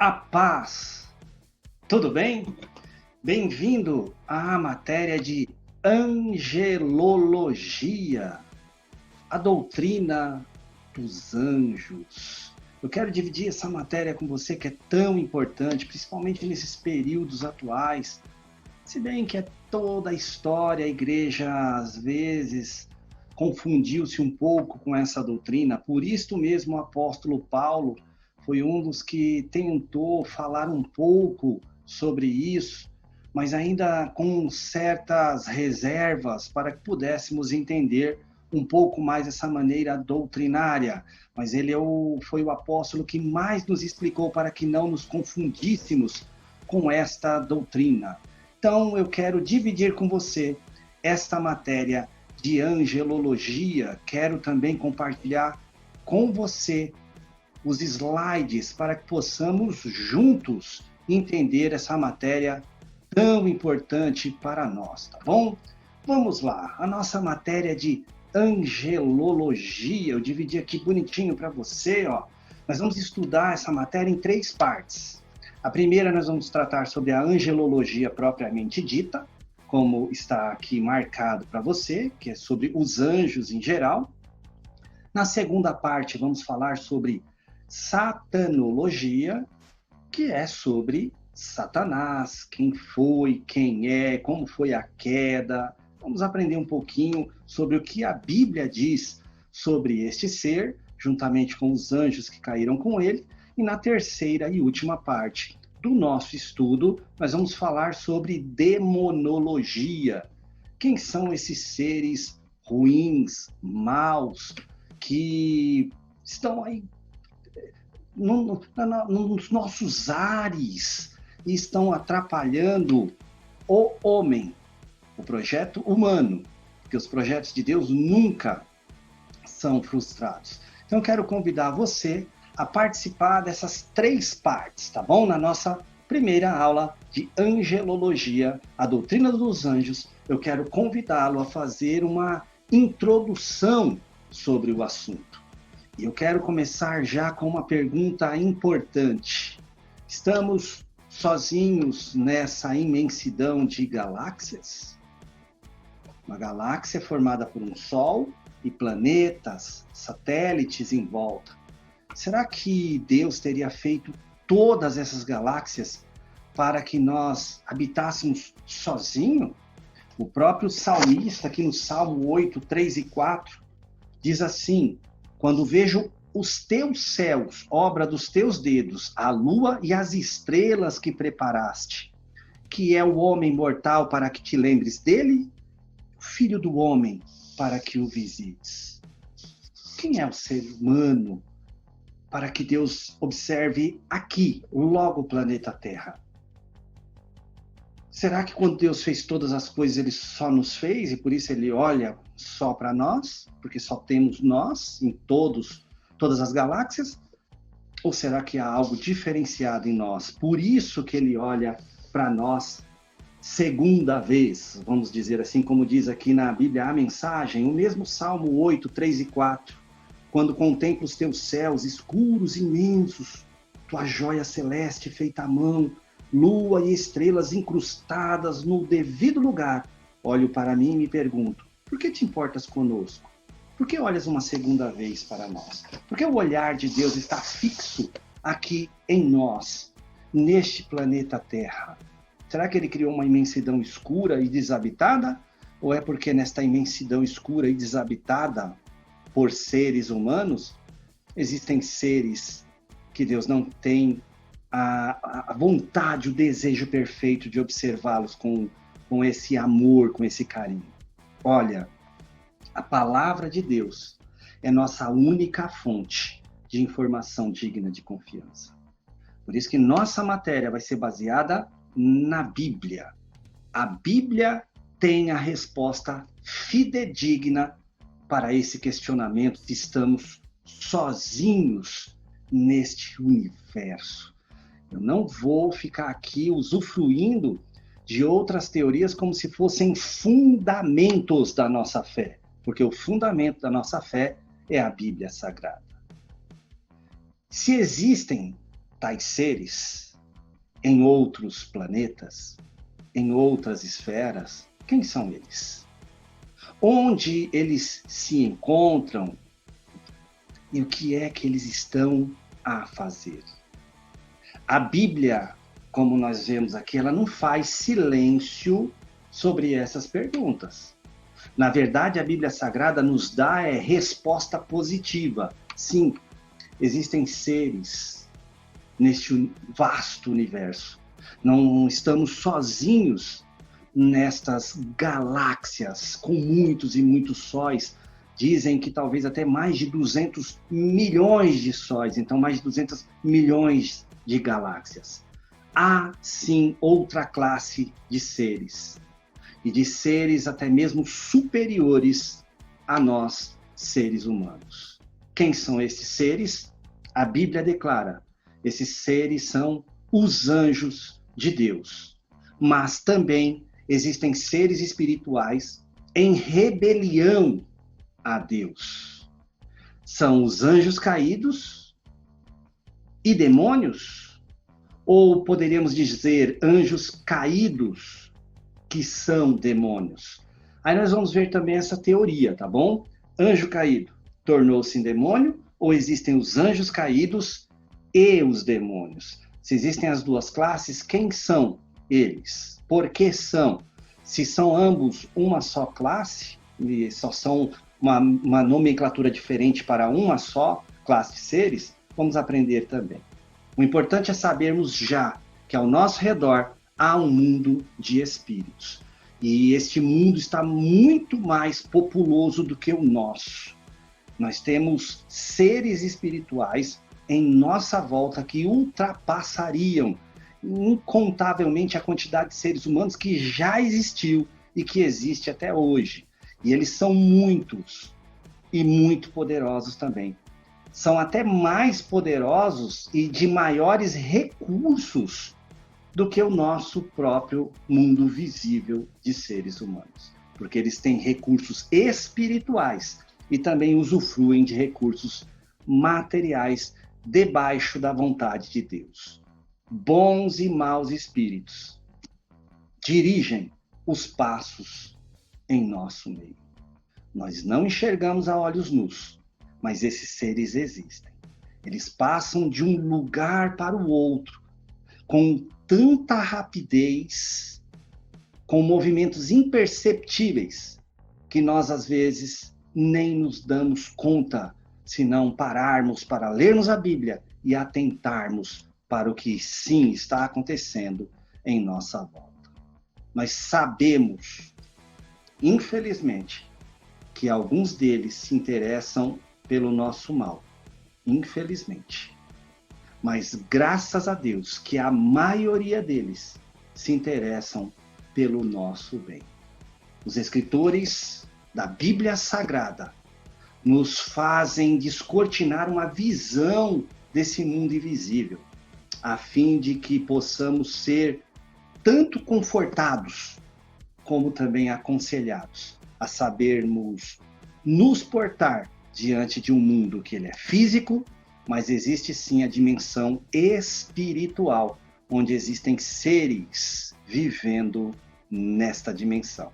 A paz, tudo bem? Bem-vindo à matéria de angelologia, a doutrina dos anjos. Eu quero dividir essa matéria com você que é tão importante, principalmente nesses períodos atuais. Se bem que é toda a história, a igreja às vezes confundiu-se um pouco com essa doutrina. Por isso mesmo o apóstolo Paulo foi um dos que tentou falar um pouco sobre isso, mas ainda com certas reservas para que pudéssemos entender um pouco mais essa maneira doutrinária. Mas ele foi o apóstolo que mais nos explicou para que não nos confundíssemos com esta doutrina. Então, eu quero dividir com você esta matéria de angelologia. Quero também compartilhar com você os slides para que possamos juntos entender essa matéria tão importante para nós, tá bom? Vamos lá, a nossa matéria de angelologia, eu dividi aqui bonitinho para você, ó. Nós vamos estudar essa matéria em 3 partes. A primeira nós vamos tratar sobre a angelologia propriamente dita, como está aqui marcado para você, que é sobre os anjos em geral. Na segunda parte vamos falar sobre satanologia, que é sobre Satanás, quem foi, quem é, como foi a queda. Vamos aprender um pouquinho sobre o que a Bíblia diz sobre este ser, juntamente com os anjos que caíram com ele. E na terceira e última parte do nosso estudo, nós vamos falar sobre demonologia. Quem são esses seres ruins, maus, que estão aí nos nossos ares e estão atrapalhando o homem, o projeto humano, porque os projetos de Deus nunca são frustrados. Então, eu quero convidar você a participar dessas 3 partes, tá bom? Na nossa primeira aula de angelologia, a doutrina dos anjos, eu quero convidá-lo a fazer uma introdução sobre o assunto. E eu quero começar já com uma pergunta importante. Estamos sozinhos nessa imensidão de galáxias? Uma galáxia formada por um Sol e planetas, satélites em volta. Será que Deus teria feito todas essas galáxias para que nós habitássemos sozinho? O próprio salmista, aqui no Salmo 8, 3 e 4, diz assim: quando vejo os teus céus, obra dos teus dedos, a lua e as estrelas que preparaste, que é o homem mortal para que te lembres dele, o filho do homem para que o visites. Quem é o ser humano para que Deus observe aqui, logo o planeta Terra? Será que quando Deus fez todas as coisas, ele só nos fez e por isso ele olha só para nós? Porque só temos nós em todas as galáxias? Ou será que há algo diferenciado em nós? Por isso que ele olha para nós segunda vez, vamos dizer assim, como diz aqui na Bíblia a mensagem, o mesmo Salmo 8, 3 e 4. Quando contemplo os teus céus escuros, imensos, tua joia celeste feita à mão, lua e estrelas incrustadas no devido lugar, olho para mim e me pergunto, por que te importas conosco? Por que olhas uma segunda vez para nós? Por que o olhar de Deus está fixo aqui em nós, neste planeta Terra? Será que ele criou uma imensidão escura e desabitada? Ou é porque nesta imensidão escura e desabitada por seres humanos, existem seres que Deus não tem a vontade, o desejo perfeito de observá-los com esse amor, com esse carinho? Olha, a palavra de Deus é nossa única fonte de informação digna de confiança. Por isso que nossa matéria vai ser baseada na Bíblia. A Bíblia tem a resposta fidedigna para esse questionamento se estamos sozinhos neste universo. Eu não vou ficar aqui usufruindo de outras teorias como se fossem fundamentos da nossa fé, porque o fundamento da nossa fé é a Bíblia Sagrada. Se existem tais seres em outros planetas, em outras esferas, quem são eles? Onde eles se encontram e o que é que eles estão a fazer? A Bíblia, como nós vemos aqui, ela não faz silêncio sobre essas perguntas. Na verdade, a Bíblia Sagrada nos dá resposta positiva. Sim, existem seres neste vasto universo. Não estamos sozinhos nestas galáxias com muitos e muitos sóis. Dizem que talvez até mais de 200 milhões de sóis, então mais de 200 milhões de galáxias. Há, sim, outra classe de seres, e de seres até mesmo superiores a nós, seres humanos. Quem são esses seres? A Bíblia declara: esses seres são os anjos de Deus. Mas também existem seres espirituais em rebelião a Deus. São os anjos caídos e demônios? Ou poderíamos dizer anjos caídos que são demônios? Aí nós vamos ver também essa teoria, tá bom? Anjo caído tornou-se em demônio? Ou existem os anjos caídos e os demônios? Se existem as duas classes, quem são eles? Por que são? Se são ambos uma só classe, e só são uma nomenclatura diferente para uma só classe de seres, vamos aprender também. O importante é sabermos já que ao nosso redor há um mundo de espíritos. E este mundo está muito mais populoso do que o nosso. Nós temos seres espirituais em nossa volta que ultrapassariam incontavelmente a quantidade de seres humanos que já existiu e que existe até hoje. E eles são muitos e muito poderosos também. São até mais poderosos e de maiores recursos do que o nosso próprio mundo visível de seres humanos. Porque eles têm recursos espirituais e também usufruem de recursos materiais debaixo da vontade de Deus. Bons e maus espíritos dirigem os passos em nosso meio. Nós não enxergamos a olhos nus, mas esses seres existem. Eles passam de um lugar para o outro com tanta rapidez, com movimentos imperceptíveis, que nós às vezes nem nos damos conta, se não pararmos para lermos a Bíblia e atentarmos para o que sim está acontecendo em nossa volta. Nós sabemos, infelizmente, que alguns deles se interessam pelo nosso mal, infelizmente. Mas graças a Deus que a maioria deles se interessam pelo nosso bem. Os escritores da Bíblia Sagrada nos fazem descortinar uma visão desse mundo invisível, a fim de que possamos ser tanto confortados, como também aconselhados a sabermos nos portar diante de um mundo que ele é físico, mas existe sim a dimensão espiritual, onde existem seres vivendo nesta dimensão.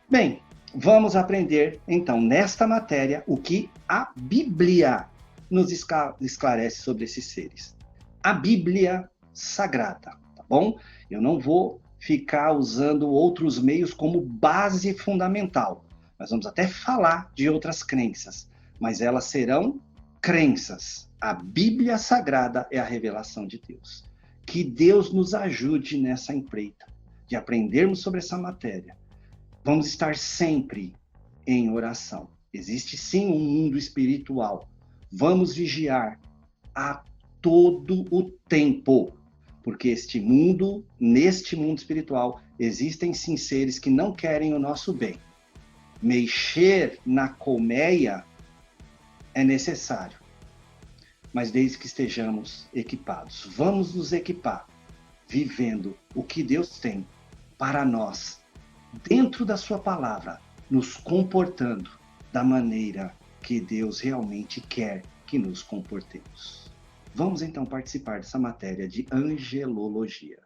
Bem, vamos aprender então nesta matéria o que a Bíblia nos esclarece sobre esses seres. A Bíblia Sagrada, tá bom? Eu não vou ficar usando outros meios como base fundamental. Nós vamos até falar de outras crenças, mas elas serão crenças. A Bíblia Sagrada é a revelação de Deus. Que Deus nos ajude nessa empreita, de aprendermos sobre essa matéria. Vamos estar sempre em oração. Existe sim um mundo espiritual. Vamos vigiar a todo o tempo, porque neste mundo espiritual, existem sim seres que não querem o nosso bem. Mexer na colmeia é necessário, mas desde que estejamos equipados. Vamos nos equipar, vivendo o que Deus tem para nós, dentro da sua palavra, nos comportando da maneira que Deus realmente quer que nos comportemos. Vamos então participar dessa matéria de angelologia.